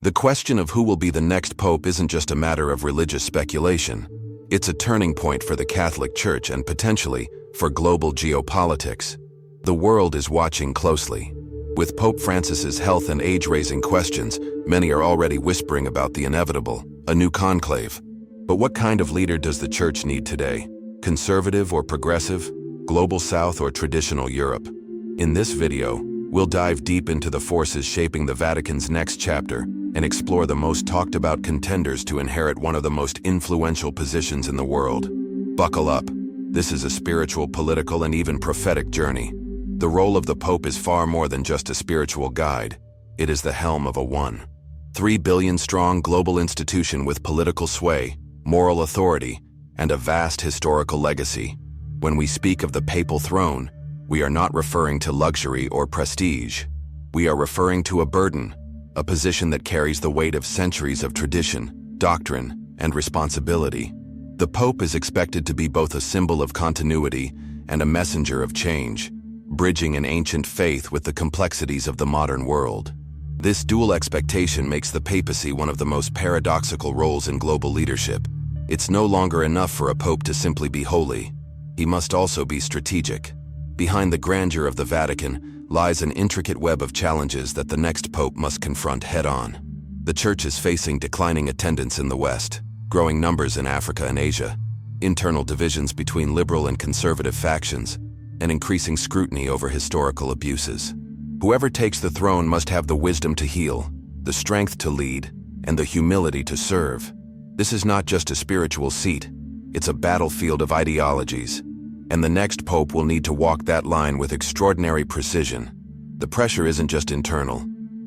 The question of who will be the next pope isn't just a matter of religious speculation. It's a turning point for the Catholic Church and potentially for global geopolitics. The world is watching closely. With Pope Francis's health and age raising questions, many are already whispering about the inevitable, a new conclave. But what kind of leader does the Church need today? Conservative or progressive? Global South or traditional Europe? In this video, we'll dive deep into the forces shaping the Vatican's next chapter and explore the most talked about contenders to inherit one of the most influential positions in the world. Buckle up. This is a spiritual, political, and even prophetic journey. The role of the Pope is far more than just a spiritual guide. It is the helm of a 1.3 billion strong global institution with political sway, moral authority, and a vast historical legacy. When we speak of the papal throne, we are not referring to luxury or prestige. We are referring to a burden, a position that carries the weight of centuries of tradition, doctrine, and responsibility. The Pope is expected to be both a symbol of continuity and a messenger of change, bridging an ancient faith with the complexities of the modern world. This dual expectation makes the papacy one of the most paradoxical roles in global leadership. It's no longer enough for a pope to simply be holy. He must also be strategic. Behind the grandeur of the Vatican lies an intricate web of challenges that the next pope must confront head-on. The Church is facing declining attendance in the West, growing numbers in Africa and Asia, internal divisions between liberal and conservative factions, and increasing scrutiny over historical abuses. Whoever takes the throne must have the wisdom to heal, the strength to lead, and the humility to serve. This is not just a spiritual seat, it's a battlefield of ideologies, and the next pope will need to walk that line with extraordinary precision. The pressure isn't just internal.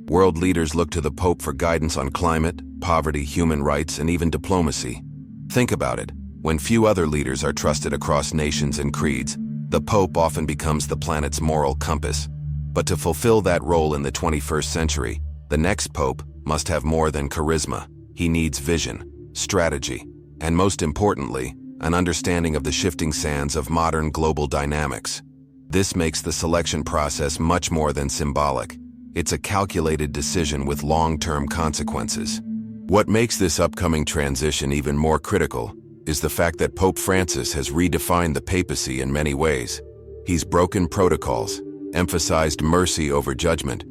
World leaders look to the Pope for guidance on climate, poverty, human rights, and even diplomacy. Think about it. When few other leaders are trusted across nations and creeds, the Pope often becomes the planet's moral compass. But to fulfill that role in the 21st century, the next Pope must have more than charisma. He needs vision, strategy, and most importantly, an understanding of the shifting sands of modern global dynamics. This makes the selection process much more than symbolic. It's a calculated decision with long-term consequences. What makes this upcoming transition even more critical is the fact that Pope Francis has redefined the papacy in many ways. He's broken protocols, emphasized mercy over judgment,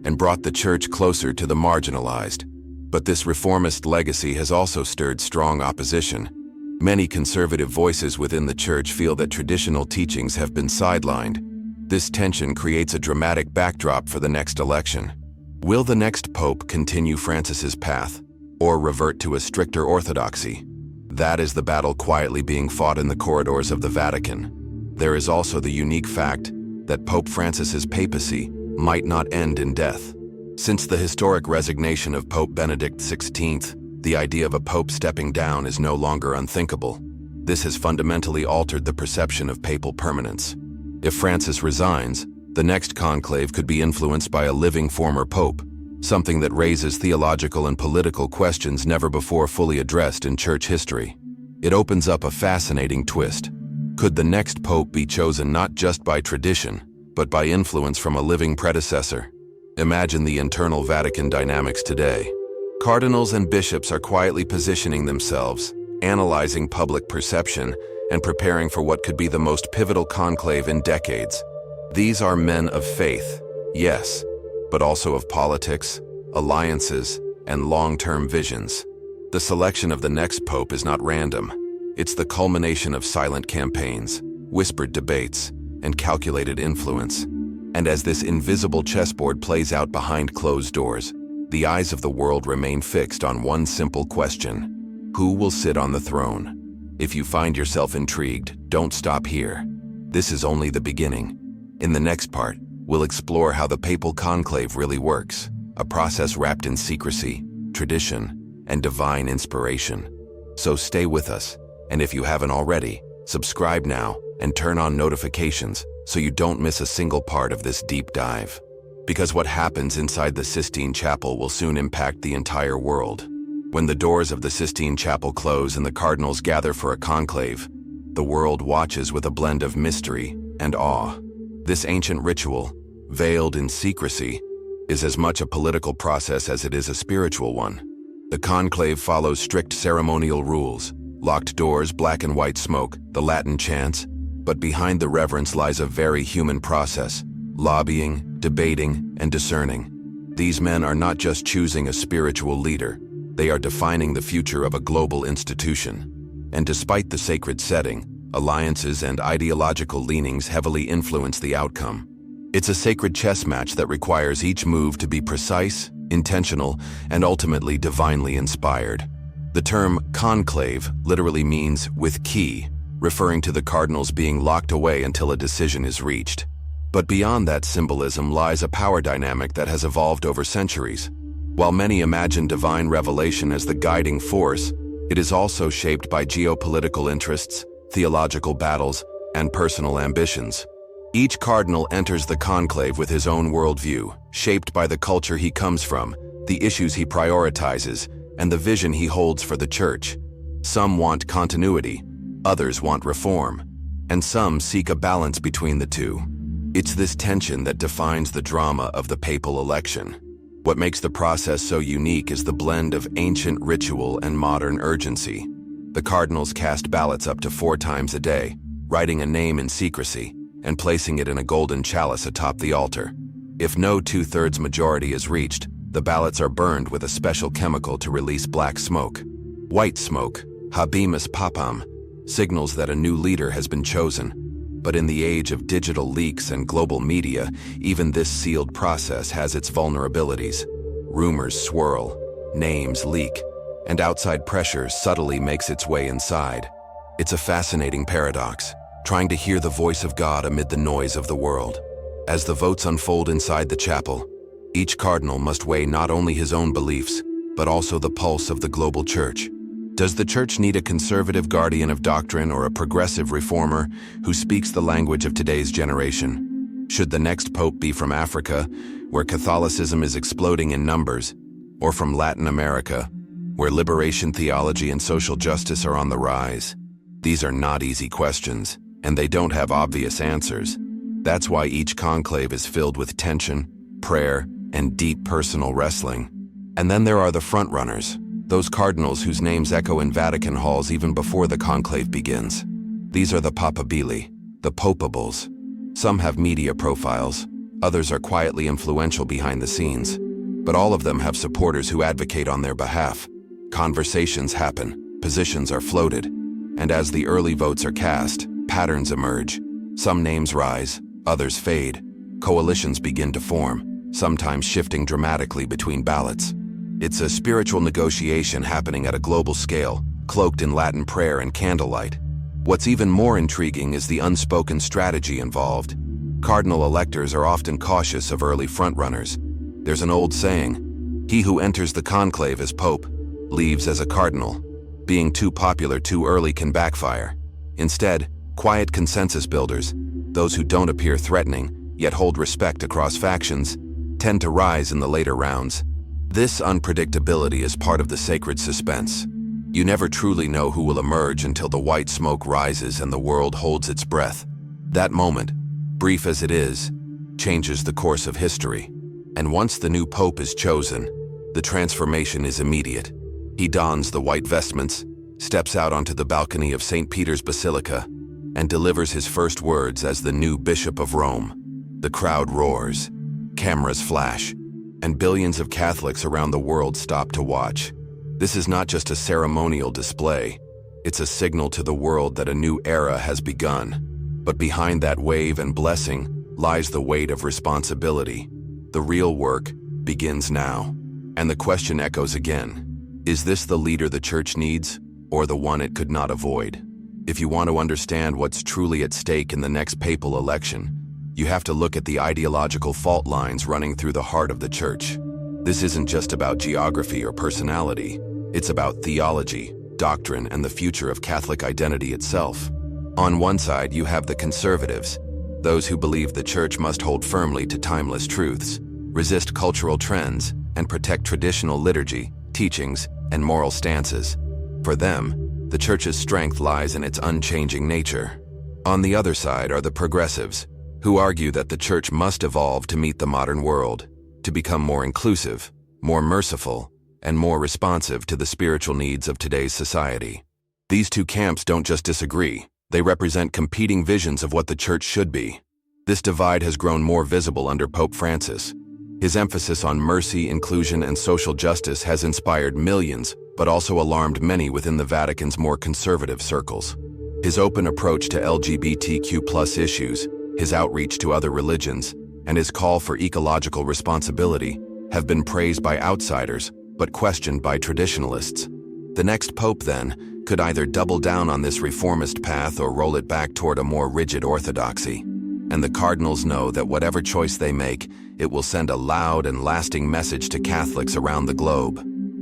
and brought the Church closer to the marginalized. But this reformist legacy has also stirred strong opposition. Many conservative voices within the Church feel that traditional teachings have been sidelined. This tension creates a dramatic backdrop for the next election. Will the next pope continue Francis's path, or revert to a stricter orthodoxy? That is the battle quietly being fought in the corridors of the Vatican. There is also the unique fact that Pope Francis's papacy might not end in death. Since the historic resignation of Pope Benedict XVI, the idea of a pope stepping down is no longer unthinkable. This has fundamentally altered the perception of papal permanence. If Francis resigns, the next conclave could be influenced by a living former pope, something that raises theological and political questions never before fully addressed in Church history. It opens up a fascinating twist. Could the next pope be chosen not just by tradition, but by influence from a living predecessor? Imagine the internal Vatican dynamics today. Cardinals and bishops are quietly positioning themselves, analyzing public perception, and preparing for what could be the most pivotal conclave in decades. These are men of faith, yes, but also of politics, alliances, and long-term visions. The selection of the next pope is not random. It's the culmination of silent campaigns, whispered debates, and calculated influence. And as this invisible chessboard plays out behind closed doors, the eyes of the world remain fixed on one simple question: who will sit on the throne? If you find yourself intrigued, don't stop here. This is only the beginning. In the next part, we'll explore how the papal conclave really works, a process wrapped in secrecy, tradition, and divine inspiration. So stay with us, and if you haven't already, subscribe now and turn on notifications so you don't miss a single part of this deep dive. Because what happens inside the Sistine Chapel will soon impact the entire world. When the doors of the Sistine Chapel close and the cardinals gather for a conclave, the world watches with a blend of mystery and awe. This ancient ritual, veiled in secrecy, is as much a political process as it is a spiritual one. The conclave follows strict ceremonial rules, locked doors, black and white smoke, the Latin chants, but behind the reverence lies a very human process: lobbying, debating, and discerning. These men are not just choosing a spiritual leader, they are defining the future of a global institution. And despite the sacred setting, alliances and ideological leanings heavily influence the outcome. It's a sacred chess match that requires each move to be precise, intentional, and ultimately divinely inspired. The term conclave literally means with key, referring to the cardinals being locked away until a decision is reached. But beyond that symbolism lies a power dynamic that has evolved over centuries. While many imagine divine revelation as the guiding force, it is also shaped by geopolitical interests, theological battles, and personal ambitions. Each cardinal enters the conclave with his own worldview, shaped by the culture he comes from, the issues he prioritizes, and the vision he holds for the church. Some want continuity, others want reform, and some seek a balance between the two. It's this tension that defines the drama of the papal election. What makes the process so unique is the blend of ancient ritual and modern urgency. The cardinals cast ballots up to 4 times a day, writing a name in secrecy, and placing it in a golden chalice atop the altar. If no 2/3 majority is reached, the ballots are burned with a special chemical to release black smoke. White smoke, habemus papam, signals that a new leader has been chosen. But in the age of digital leaks and global media, even this sealed process has its vulnerabilities. Rumors swirl, names leak, and outside pressure subtly makes its way inside. It's a fascinating paradox, trying to hear the voice of God amid the noise of the world. As the votes unfold inside the chapel, each cardinal must weigh not only his own beliefs, but also the pulse of the global church. Does the church need a conservative guardian of doctrine or a progressive reformer who speaks the language of today's generation? Should the next pope be from Africa, where Catholicism is exploding in numbers, or from Latin America, where liberation theology and social justice are on the rise? These are not easy questions, and they don't have obvious answers. That's why each conclave is filled with tension, prayer, and deep personal wrestling. And then there are the frontrunners, those cardinals whose names echo in Vatican halls even before the conclave begins. These are the papabili, the popables. Some have media profiles, others are quietly influential behind the scenes. But all of them have supporters who advocate on their behalf. Conversations happen, positions are floated, and as the early votes are cast, patterns emerge. Some names rise, others fade. Coalitions begin to form, sometimes shifting dramatically between ballots. It's a spiritual negotiation happening at a global scale, cloaked in Latin prayer and candlelight. What's even more intriguing is the unspoken strategy involved. Cardinal electors are often cautious of early frontrunners. There's an old saying, "He who enters the conclave as pope, leaves as a cardinal." Being too popular too early can backfire. Instead, quiet consensus builders, those who don't appear threatening, yet hold respect across factions, tend to rise in the later rounds. This unpredictability is part of the sacred suspense. You never truly know who will emerge until the white smoke rises and the world holds its breath. That moment, brief as it is, changes the course of history. And once the new pope is chosen, the transformation is immediate. He dons the white vestments, steps out onto the balcony of St. Peter's Basilica, and delivers his first words as the new Bishop of Rome. The crowd roars, cameras flash, and billions of Catholics around the world stop to watch. This is not just a ceremonial display, it's a signal to the world that a new era has begun. But behind that wave and blessing lies the weight of responsibility. The real work begins now. And the question echoes again. Is this the leader the church needs, or the one it could not avoid? If you want to understand what's truly at stake in the next papal election, you have to look at the ideological fault lines running through the heart of the church. This isn't just about geography or personality. It's about theology, doctrine, and the future of Catholic identity itself. On one side, you have the conservatives, those who believe the church must hold firmly to timeless truths, resist cultural trends, and protect traditional liturgy, teachings, and moral stances. For them, the church's strength lies in its unchanging nature. On the other side are the progressives, who argue that the church must evolve to meet the modern world, to become more inclusive, more merciful, and more responsive to the spiritual needs of today's society. These two camps don't just disagree, they represent competing visions of what the Church should be. This divide has grown more visible under Pope Francis. His emphasis on mercy, inclusion, and social justice has inspired millions, but also alarmed many within the Vatican's more conservative circles. His open approach to LGBTQ+ issues, his outreach to other religions, and his call for ecological responsibility have been praised by outsiders, but questioned by traditionalists. The next pope, then, could either double down on this reformist path or roll it back toward a more rigid orthodoxy. And the cardinals know that whatever choice they make, it will send a loud and lasting message to Catholics around the globe.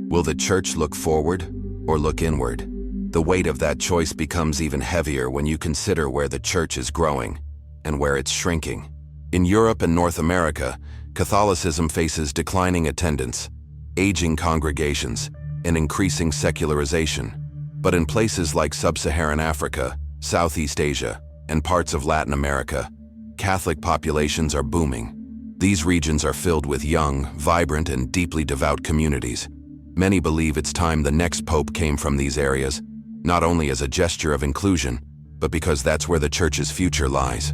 Will the Church look forward or look inward? The weight of that choice becomes even heavier when you consider where the Church is growing and where it's shrinking. In Europe and North America, Catholicism faces declining attendance, aging congregations, and increasing secularization. But in places like Sub-Saharan Africa, Southeast Asia, and parts of Latin America, Catholic populations are booming. These regions are filled with young, vibrant, and deeply devout communities. Many believe it's time the next pope came from these areas, not only as a gesture of inclusion, but because that's where the Church's future lies.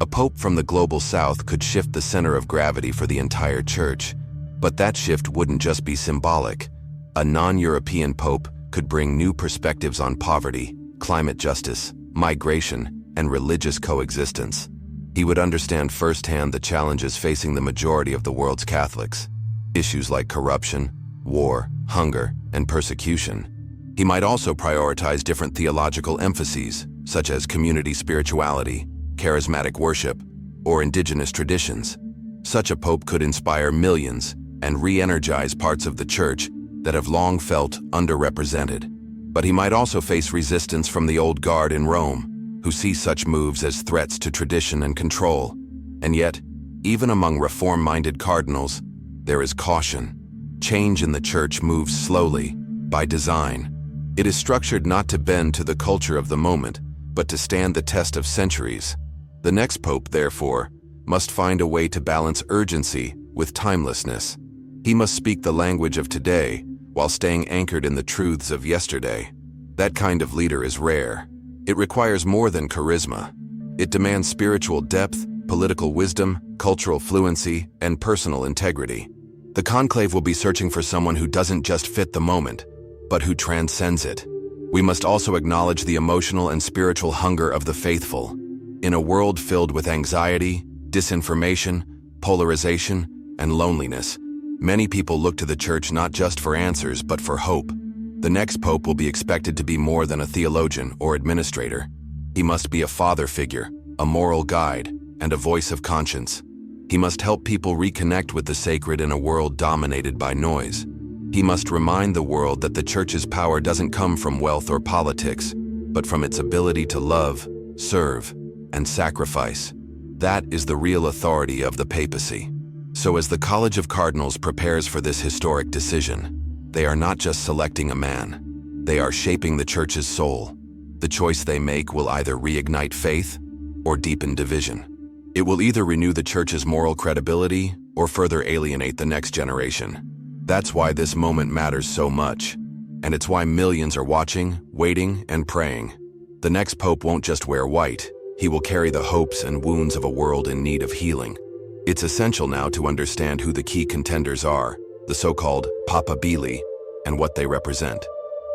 A pope from the global south could shift the center of gravity for the entire Church, but that shift wouldn't just be symbolic. A non-European pope could bring new perspectives on poverty, climate justice, migration, and religious coexistence. He would understand firsthand the challenges facing the majority of the world's Catholics. Issues like corruption, war, hunger, and persecution. He might also prioritize different theological emphases, such as community spirituality, charismatic worship, or indigenous traditions. Such a pope could inspire millions and re-energize parts of the Church that have long felt underrepresented. But he might also face resistance from the old guard in Rome, who see such moves as threats to tradition and control. And yet, even among reform-minded cardinals, there is caution. Change in the Church moves slowly, by design. It is structured not to bend to the culture of the moment, but to stand the test of centuries. The next pope, therefore, must find a way to balance urgency with timelessness. He must speak the language of today while staying anchored in the truths of yesterday. That kind of leader is rare. It requires more than charisma. It demands spiritual depth, political wisdom, cultural fluency, and personal integrity. The conclave will be searching for someone who doesn't just fit the moment, but who transcends it. We must also acknowledge the emotional and spiritual hunger of the faithful. In a world filled with anxiety, disinformation, polarization, and loneliness, many people look to the Church not just for answers, but for hope. The next pope will be expected to be more than a theologian or administrator. He must be a father figure, a moral guide, and a voice of conscience. He must help people reconnect with the sacred in a world dominated by noise. He must remind the world that the Church's power doesn't come from wealth or politics, but from its ability to love, serve, and sacrifice. That is the real authority of the papacy. So as the College of Cardinals prepares for this historic decision, they are not just selecting a man. They are shaping the Church's soul. The choice they make will either reignite faith or deepen division. It will either renew the Church's moral credibility or further alienate the next generation. That's why this moment matters so much. And it's why millions are watching, waiting, and praying. The next pope won't just wear white. He will carry the hopes and wounds of a world in need of healing. It's essential now to understand who the key contenders are, the so-called papabili, and what they represent.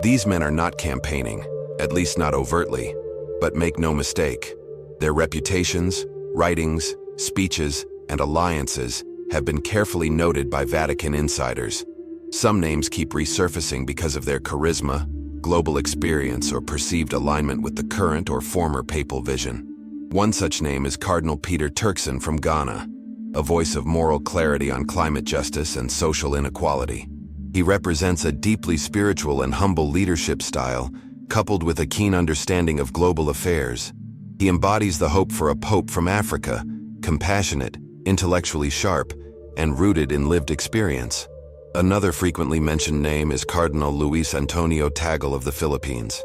These men are not campaigning, at least not overtly, but make no mistake, their reputations, writings, speeches, and alliances have been carefully noted by Vatican insiders. Some names keep resurfacing because of their charisma, global experience, or perceived alignment with the current or former papal vision. One such name is Cardinal Peter Turkson from Ghana, a voice of moral clarity on climate justice and social inequality. He represents a deeply spiritual and humble leadership style, coupled with a keen understanding of global affairs. He embodies the hope for a pope from Africa, compassionate, intellectually sharp, and rooted in lived experience. Another frequently mentioned name is Cardinal Luis Antonio Tagle of the Philippines.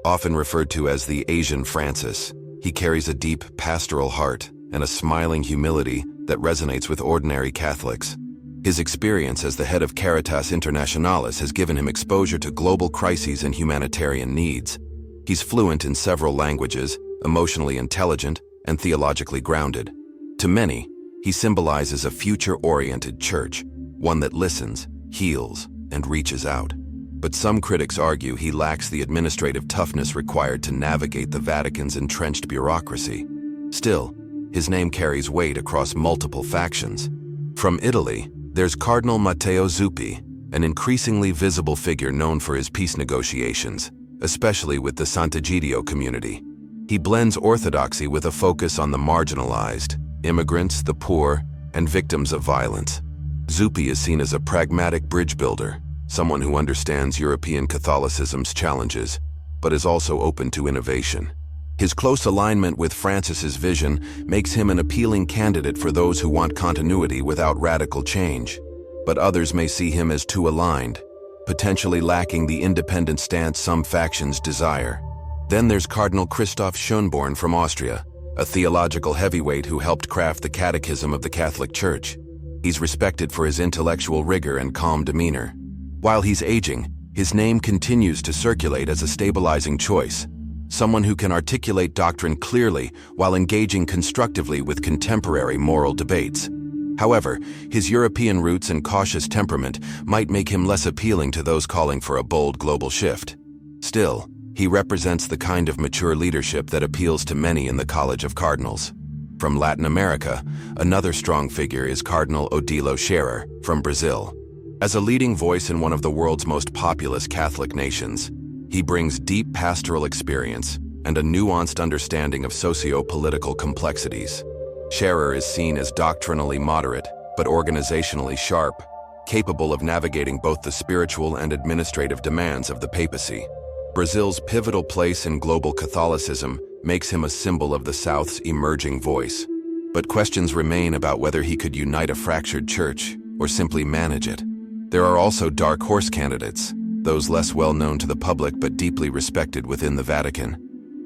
Often referred to as the Asian Francis, he carries a deep pastoral heart and a smiling humility that resonates with ordinary Catholics. His experience as the head of Caritas Internationalis has given him exposure to global crises and humanitarian needs. He's fluent in several languages, emotionally intelligent, and theologically grounded. To many, he symbolizes a future-oriented church, one that listens, heals, and reaches out. But some critics argue he lacks the administrative toughness required to navigate the Vatican's entrenched bureaucracy. Still, his name carries weight across multiple factions. From Italy, there's Cardinal Matteo Zuppi, an increasingly visible figure known for his peace negotiations, especially with the Sant'Egidio community. He blends orthodoxy with a focus on the marginalized, immigrants, the poor, and victims of violence. Zuppi is seen as a pragmatic bridge builder, someone who understands European Catholicism's challenges, but is also open to innovation. His close alignment with Francis's vision makes him an appealing candidate for those who want continuity without radical change. But others may see him as too aligned, potentially lacking the independent stance some factions desire. Then there's Cardinal Christoph Schönborn from Austria, a theological heavyweight who helped craft the Catechism of the Catholic Church. He's respected for his intellectual rigor and calm demeanor. While he's aging, his name continues to circulate as a stabilizing choice, someone who can articulate doctrine clearly while engaging constructively with contemporary moral debates. However, his European roots and cautious temperament might make him less appealing to those calling for a bold global shift. Still, he represents the kind of mature leadership that appeals to many in the College of Cardinals. From Latin America, another strong figure is Cardinal Odilo Scherer from Brazil. As a leading voice in one of the world's most populous Catholic nations, he brings deep pastoral experience and a nuanced understanding of socio-political complexities. Scherer is seen as doctrinally moderate, but organizationally sharp, capable of navigating both the spiritual and administrative demands of the papacy. Brazil's pivotal place in global Catholicism makes him a symbol of the South's emerging voice. But questions remain about whether he could unite a fractured church or simply manage it. There are also dark horse candidates, those less well known to the public but deeply respected within the Vatican.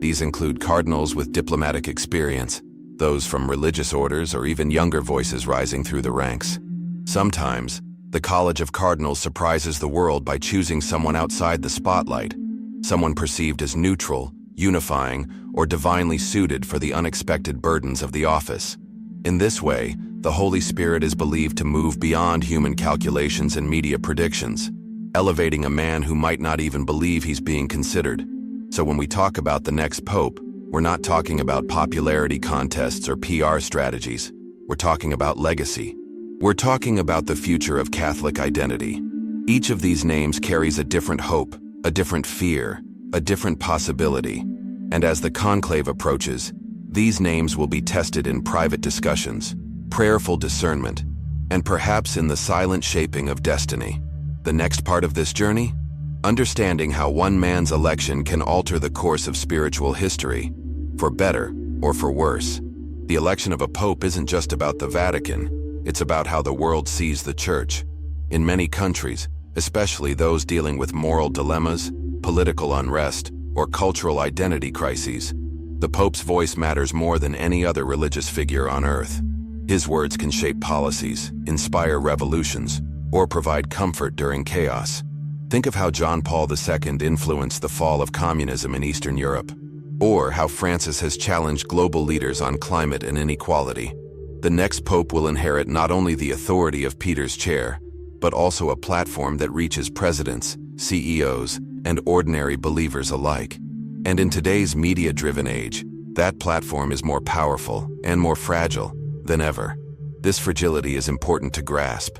These include cardinals with diplomatic experience, those from religious orders, or even younger voices rising through the ranks. Sometimes, the College of Cardinals surprises the world by choosing someone outside the spotlight, someone perceived as neutral, unifying, or divinely suited for the unexpected burdens of the office. In this way, the Holy Spirit is believed to move beyond human calculations and media predictions, elevating a man who might not even believe he's being considered. So when we talk about the next pope, we're not talking about popularity contests or PR strategies. We're talking about legacy. We're talking about the future of Catholic identity. Each of these names carries a different hope, a different fear, a different possibility. And as the conclave approaches, these names will be tested in private discussions, prayerful discernment, and perhaps in the silent shaping of destiny. The next part of this journey? Understanding how one man's election can alter the course of spiritual history, for better or for worse. The election of a pope isn't just about the Vatican, it's about how the world sees the Church. In many countries, especially those dealing with moral dilemmas, political unrest, or cultural identity crises, the Pope's voice matters more than any other religious figure on earth. His words can shape policies, inspire revolutions, or provide comfort during chaos. Think of how John Paul II influenced the fall of communism in Eastern Europe, or how Francis has challenged global leaders on climate and inequality. The next pope will inherit not only the authority of Peter's chair, but also a platform that reaches presidents, CEOs, and ordinary believers alike. And in today's media-driven age, that platform is more powerful and more fragile than ever. This fragility is important to grasp.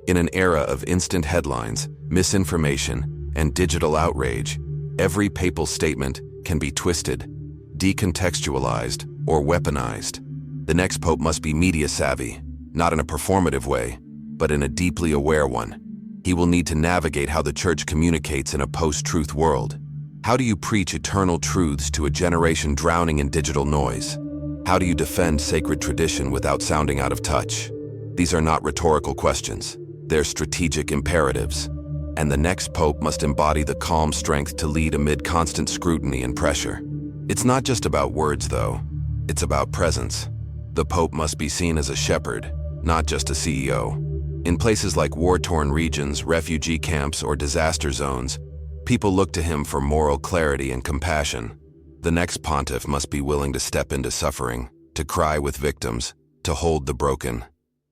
In an era of instant headlines, misinformation, and digital outrage, every papal statement can be twisted, decontextualized, or weaponized. The next pope must be media-savvy, not in a performative way, but in a deeply aware one. He will need to navigate how the Church communicates in a post-truth world. How do you preach eternal truths to a generation drowning in digital noise? How do you defend sacred tradition without sounding out of touch? These are not rhetorical questions. They're strategic imperatives. And the next pope must embody the calm strength to lead amid constant scrutiny and pressure. It's not just about words, though. It's about presence. The pope must be seen as a shepherd, not just a CEO. In places like war-torn regions, refugee camps, or disaster zones, people look to him for moral clarity and compassion. The next pontiff must be willing to step into suffering, to cry with victims, to hold the broken.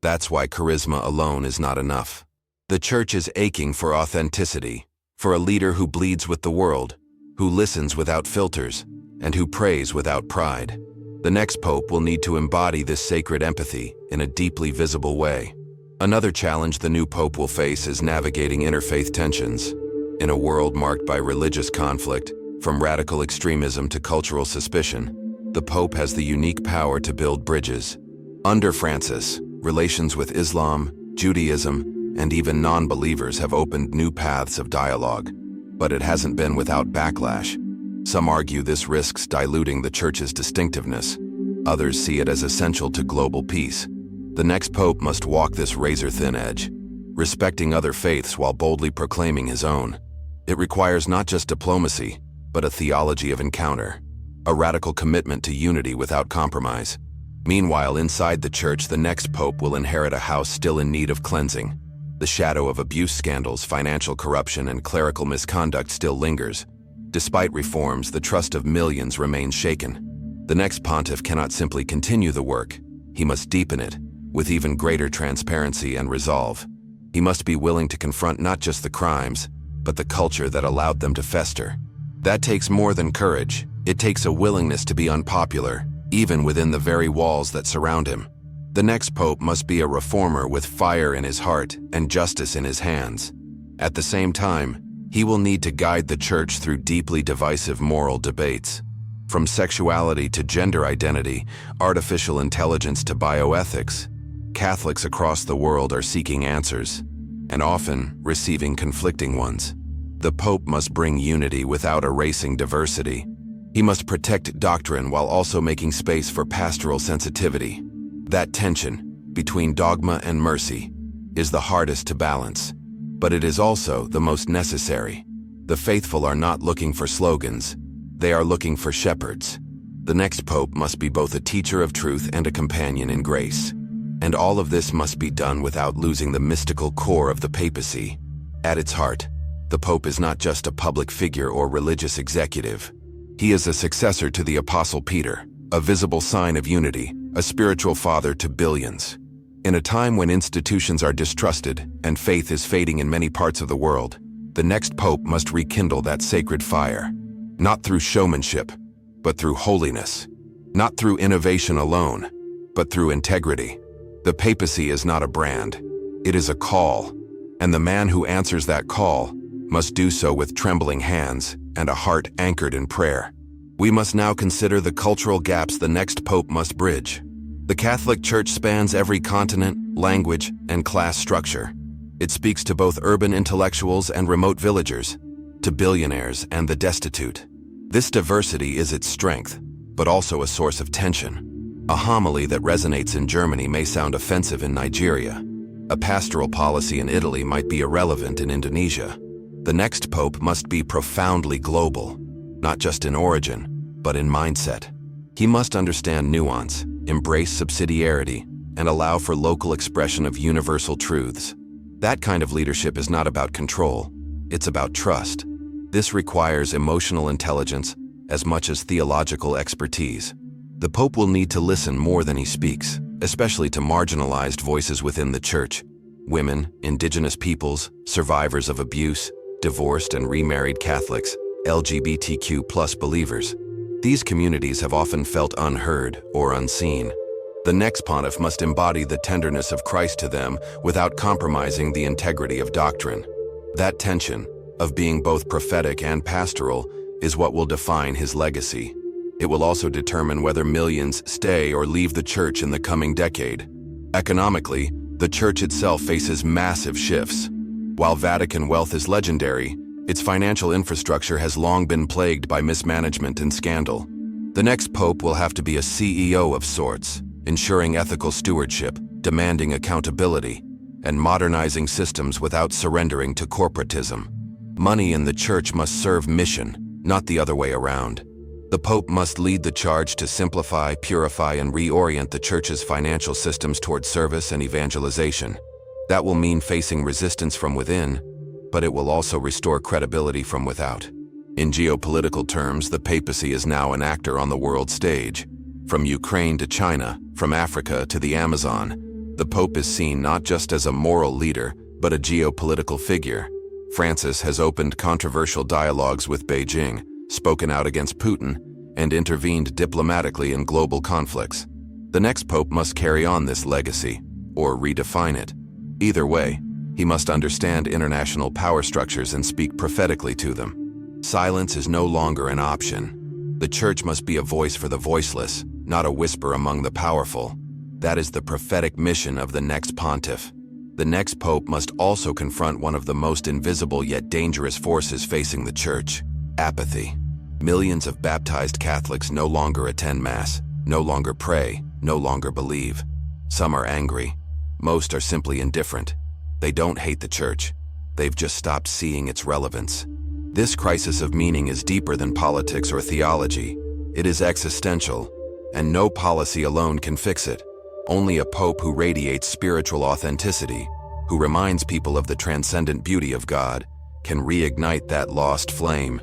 That's why charisma alone is not enough. The Church is aching for authenticity, for a leader who bleeds with the world, who listens without filters, and who prays without pride. The next pope will need to embody this sacred empathy in a deeply visible way. Another challenge the new pope will face is navigating interfaith tensions. In a world marked by religious conflict, from radical extremism to cultural suspicion, the pope has the unique power to build bridges. Under Francis, relations with Islam, Judaism, and even non-believers have opened new paths of dialogue. But it hasn't been without backlash. Some argue this risks diluting the Church's distinctiveness. Others see it as essential to global peace. The next pope must walk this razor-thin edge, respecting other faiths while boldly proclaiming his own. It requires not just diplomacy, but a theology of encounter, a radical commitment to unity without compromise. Meanwhile, inside the Church, the next pope will inherit a house still in need of cleansing. The shadow of abuse scandals, financial corruption, and clerical misconduct still lingers. Despite reforms, the trust of millions remains shaken. The next pontiff cannot simply continue the work. He must deepen it, with even greater transparency and resolve. He must be willing to confront not just the crimes, but the culture that allowed them to fester. That takes more than courage. It takes a willingness to be unpopular, even within the very walls that surround him. The next pope must be a reformer with fire in his heart and justice in his hands. At the same time, he will need to guide the Church through deeply divisive moral debates. From sexuality to gender identity, artificial intelligence to bioethics, Catholics across the world are seeking answers, and often receiving conflicting ones. The Pope must bring unity without erasing diversity. He must protect doctrine while also making space for pastoral sensitivity. That tension, between dogma and mercy, is the hardest to balance, but it is also the most necessary. The faithful are not looking for slogans, they are looking for shepherds. The next Pope must be both a teacher of truth and a companion in grace. And all of this must be done without losing the mystical core of the papacy. At its heart, the Pope is not just a public figure or religious executive. He is a successor to the Apostle Peter, a visible sign of unity, a spiritual father to billions. In a time when institutions are distrusted and faith is fading in many parts of the world, the next Pope must rekindle that sacred fire, not through showmanship, but through holiness, not through innovation alone, but through integrity. The papacy is not a brand, it is a call, and the man who answers that call must do so with trembling hands and a heart anchored in prayer. We must now consider the cultural gaps the next pope must bridge. The Catholic Church spans every continent, language, and class structure. It speaks to both urban intellectuals and remote villagers, to billionaires and the destitute. This diversity is its strength, but also a source of tension. A homily that resonates in Germany may sound offensive in Nigeria. A pastoral policy in Italy might be irrelevant in Indonesia. The next pope must be profoundly global, not just in origin, but in mindset. He must understand nuance, embrace subsidiarity, and allow for local expression of universal truths. That kind of leadership is not about control, it's about trust. This requires emotional intelligence as much as theological expertise. The Pope will need to listen more than he speaks, especially to marginalized voices within the Church. Women, indigenous peoples, survivors of abuse, divorced and remarried Catholics, LGBTQ+ believers. These communities have often felt unheard or unseen. The next pontiff must embody the tenderness of Christ to them without compromising the integrity of doctrine. That tension, of being both prophetic and pastoral, is what will define his legacy. It will also determine whether millions stay or leave the Church in the coming decade. Economically, the Church itself faces massive shifts. While Vatican wealth is legendary, its financial infrastructure has long been plagued by mismanagement and scandal. The next pope will have to be a CEO of sorts, ensuring ethical stewardship, demanding accountability, and modernizing systems without surrendering to corporatism. Money in the Church must serve mission, not the other way around. The Pope must lead the charge to simplify, purify, and reorient the Church's financial systems toward service and evangelization. That will mean facing resistance from within, but it will also restore credibility from without. In geopolitical terms, the papacy is now an actor on the world stage. From Ukraine to China, from Africa to the Amazon, the Pope is seen not just as a moral leader, but a geopolitical figure. Francis has opened controversial dialogues with Beijing, spoken out against Putin, and intervened diplomatically in global conflicts. The next Pope must carry on this legacy, or redefine it. Either way, he must understand international power structures and speak prophetically to them. Silence is no longer an option. The Church must be a voice for the voiceless, not a whisper among the powerful. That is the prophetic mission of the next pontiff. The next Pope must also confront one of the most invisible yet dangerous forces facing the Church: apathy. Millions of baptized Catholics no longer attend Mass, no longer pray, no longer believe. Some are angry. Most are simply indifferent. They don't hate the Church. They've just stopped seeing its relevance. This crisis of meaning is deeper than politics or theology. It is existential, and no policy alone can fix it. Only a Pope who radiates spiritual authenticity, who reminds people of the transcendent beauty of God, can reignite that lost flame.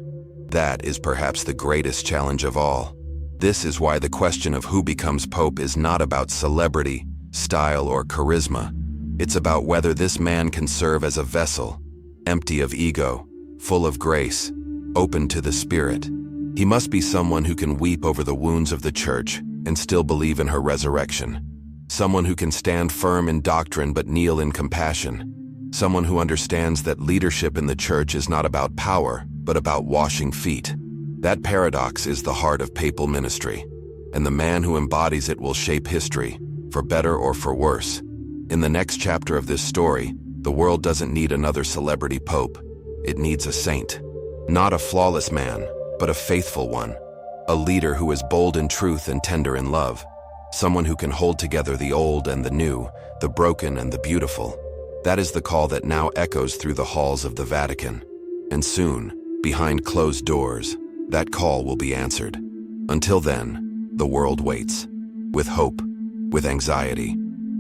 That is perhaps the greatest challenge of all. This is why the question of who becomes Pope is not about celebrity, style, or charisma. It's about whether this man can serve as a vessel, empty of ego, full of grace, open to the Spirit. He must be someone who can weep over the wounds of the Church and still believe in her resurrection. Someone who can stand firm in doctrine but kneel in compassion. Someone who understands that leadership in the Church is not about power, but about washing feet. That paradox is the heart of papal ministry, and the man who embodies it will shape history, for better or for worse. In the next chapter of this story, the world doesn't need another celebrity pope. It needs a saint. Not a flawless man, but a faithful one. A leader who is bold in truth and tender in love. Someone who can hold together the old and the new, the broken and the beautiful. That is the call that now echoes through the halls of the Vatican. And soon, behind closed doors, that call will be answered. Until then, the world waits. With hope, with anxiety,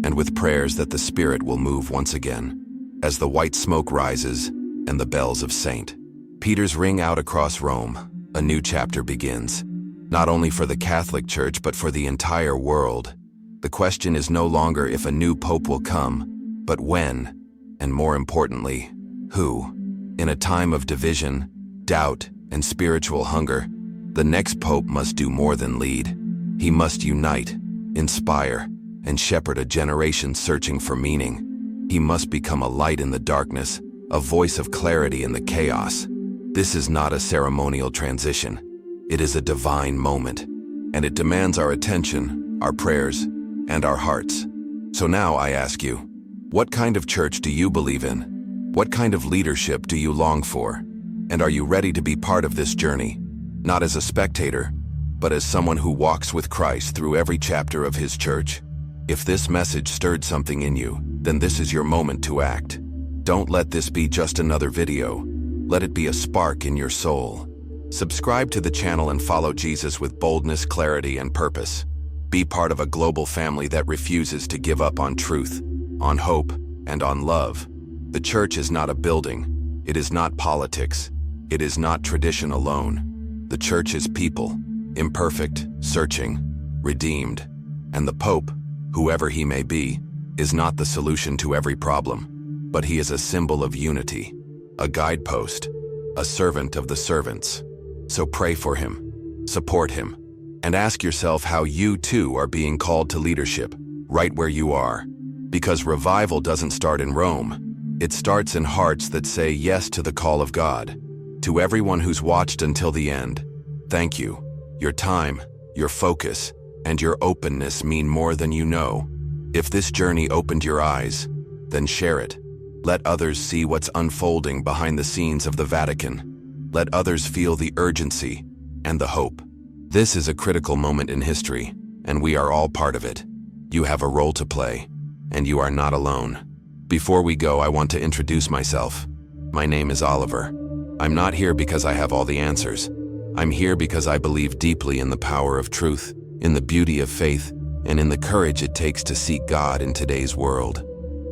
and with prayers that the Spirit will move once again. As the white smoke rises and the bells of St. Peter's ring out across Rome, a new chapter begins. Not only for the Catholic Church, but for the entire world. The question is no longer if a new pope will come, but when, and more importantly, who. In a time of division, doubt, and spiritual hunger, the next pope must do more than lead. He must unite, inspire, and shepherd a generation searching for meaning. He must become a light in the darkness, a voice of clarity in the chaos. This is not a ceremonial transition. It is a divine moment, and it demands our attention, our prayers, and our hearts. So now I ask you, what kind of church do you believe in? What kind of leadership do you long for? And are you ready to be part of this journey? Not as a spectator, but as someone who walks with Christ through every chapter of his church. If this message stirred something in you, then this is your moment to act. Don't let this be just another video. Let it be a spark in your soul. Subscribe to the channel and follow Jesus with boldness, clarity, and purpose. Be part of a global family that refuses to give up on truth, on hope, and on love. The Church is not a building. It is not politics. It is not tradition alone. The Church is people, imperfect, searching, redeemed. And the Pope, whoever he may be, is not the solution to every problem, but he is a symbol of unity, a guidepost, a servant of the servants. So pray for him, support him, and ask yourself how you too are being called to leadership, right where you are. Because revival doesn't start in Rome. It starts in hearts that say yes to the call of God. To everyone who's watched until the end, thank you. Your time, your focus, and your openness mean more than you know. If this journey opened your eyes, then share it. Let others see what's unfolding behind the scenes of the Vatican. Let others feel the urgency and the hope. This is a critical moment in history, and we are all part of it. You have a role to play, and you are not alone. Before we go, I want to introduce myself. My name is Oliver. I'm not here because I have all the answers. I'm here because I believe deeply in the power of truth, in the beauty of faith, and in the courage it takes to seek God in today's world.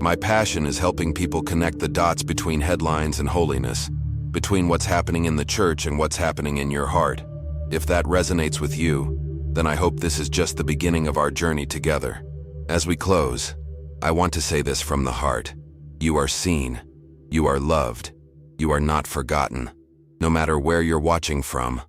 My passion is helping people connect the dots between headlines and holiness, between what's happening in the church and what's happening in your heart. If that resonates with you, then I hope this is just the beginning of our journey together. As we close, I want to say this from the heart. You are seen. You are loved. You are not forgotten. No matter where you're watching from,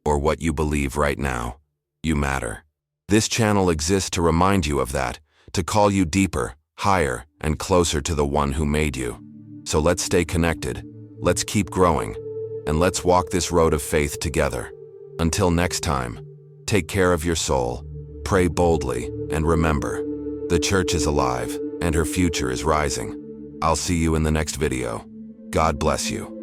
or what you believe right now, you matter. This channel exists to remind you of that, to call you deeper, higher, and closer to the one who made you. So let's stay connected, let's keep growing, and let's walk this road of faith together. Until next time, take care of your soul, pray boldly, and remember, the church is alive, and her future is rising. I'll see you in the next video. God bless you.